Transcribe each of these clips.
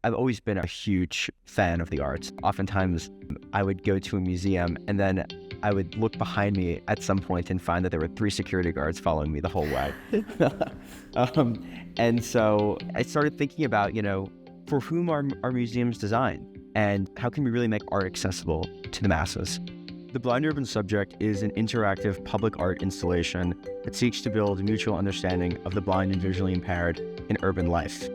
I've always been a huge fan of the arts. Oftentimes, I would go to a museum and then I would look behind me at some point and find that there were 3 security guards following me the whole way. And so I started thinking about, for whom are museums designed and how can we really make art accessible to the masses? The Blind Urban Subject is an interactive public art installation that seeks to build a mutual understanding of the blind and visually impaired in urban life.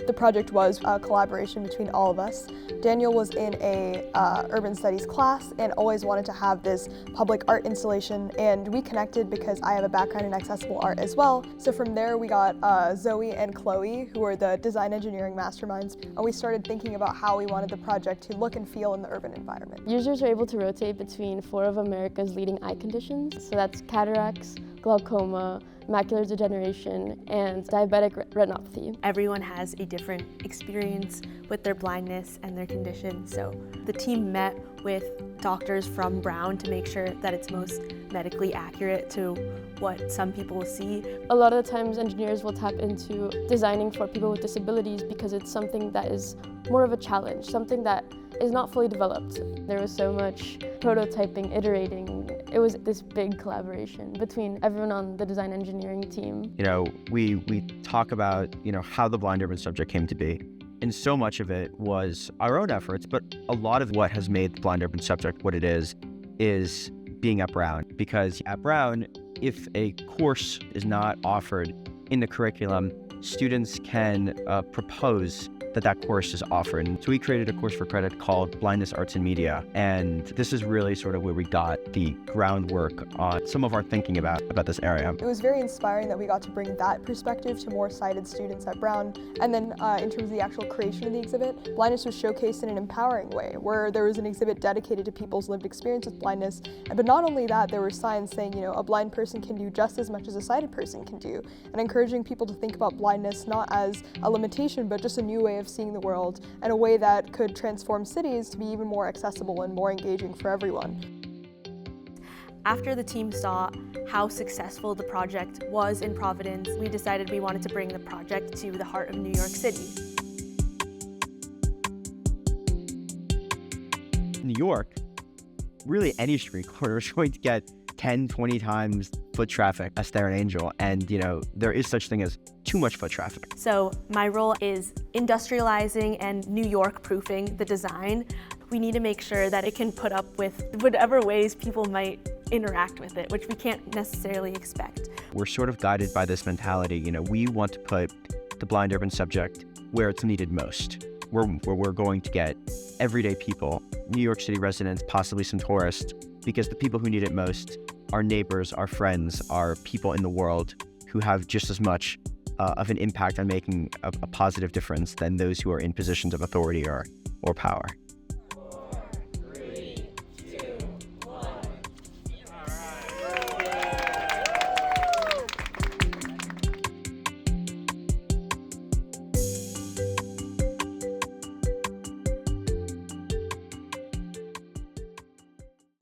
The project was a collaboration between all of us. Daniel was in a urban studies class and always wanted to have this public art installation, and we connected because I have a background in accessible art as well. So from there we got Zoe and Chloe, who are the design engineering masterminds, and we started thinking about how we wanted the project to look and feel in the urban environment. Users are able to rotate between 4 of America's leading eye conditions, so that's cataracts, glaucoma, macular degeneration, and diabetic retinopathy. Everyone has a different experience with their blindness and their condition, so the team met with doctors from Brown to make sure that it's most medically accurate to what some people see. A lot of the times engineers will tap into designing for people with disabilities because it's something that is more of a challenge, something that is not fully developed. There was so much prototyping, iterating. It was this big collaboration between everyone on the design engineering team. We talk about, how the Blind Urban Subject came to be. And so much of it was our own efforts, but a lot of what has made the Blind Urban Subject what it is being at Brown. Because at Brown, if a course is not offered in the curriculum, students can propose that course is offered. And so we created a course for credit called Blindness, Arts, and Media. And this is really sort of where we got the groundwork on some of our thinking about this area. It was very inspiring that we got to bring that perspective to more sighted students at Brown. And then in terms of the actual creation of the exhibit, blindness was showcased in an empowering way, where there was an exhibit dedicated to people's lived experience with blindness. But not only that, there were signs saying, a blind person can do just as much as a sighted person can do, and encouraging people to think about blindness not as a limitation, but just a new way of seeing the world, and a way that could transform cities to be even more accessible and more engaging for everyone. After the team saw how successful the project was in Providence, we decided we wanted to bring the project to the heart of New York City. New York, really any street corner is going to get 10, 20 times foot traffic as Thayer and Angell, and there is such thing as too much foot traffic. So my role is industrializing and New York proofing the design. We need to make sure that it can put up with whatever ways people might interact with it, which we can't necessarily expect. We're sort of guided by this mentality, we want to put the Blind Urban Subject where it's needed most, where we're going to get everyday people, New York City residents, possibly some tourists, because the people who need it most are neighbors, our friends, are people in the world who have just as much of an impact on making a positive difference than those who are in positions of authority or power.